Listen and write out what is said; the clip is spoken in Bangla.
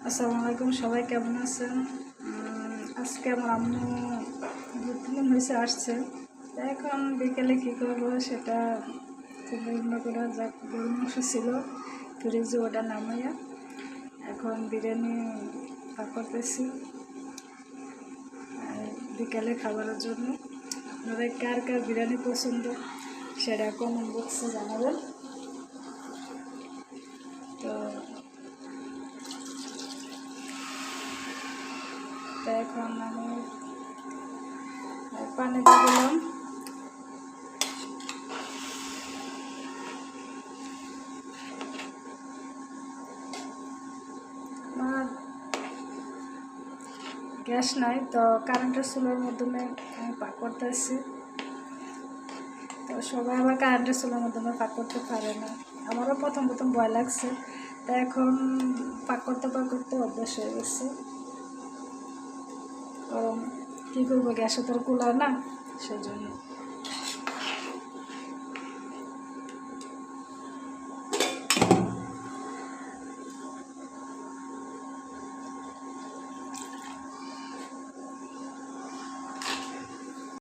আসসালামু আলাইকুম, সবাই কেমন আছেন? আজকে আমার আম্মু 2-3 দিন হয়েছে আসছে। এখন বিকেলে কী করবো সেটা চিন্তা করে, যা গরুর মাংস ছিল ফ্রিজে ওটা নামাইয়া এখন বিরিয়ানি পাক করতেছি বিকেলে খাবারের জন্য। আপনাদের কার কার বিরিয়ানি পছন্দ সেটা কমেন্ট বক্সে জানাবেন। তো এখন আমি পানি দিয়ে দিলাম। আমার গ্যাস নাই, তো কারেন্টের চুলার মাধ্যমে আমি পাক করতেছি। তো সবাই আবার কারেন্টের চুলার মাধ্যমে পাক করতে পারে না। আমারও প্রথম ভয় লাগছে, তা এখন পাক করতে অভ্যাস হয়ে গেছে। কারণ কী করবো, গ্যাসে তো আর কুলায় না, সেই জন্য।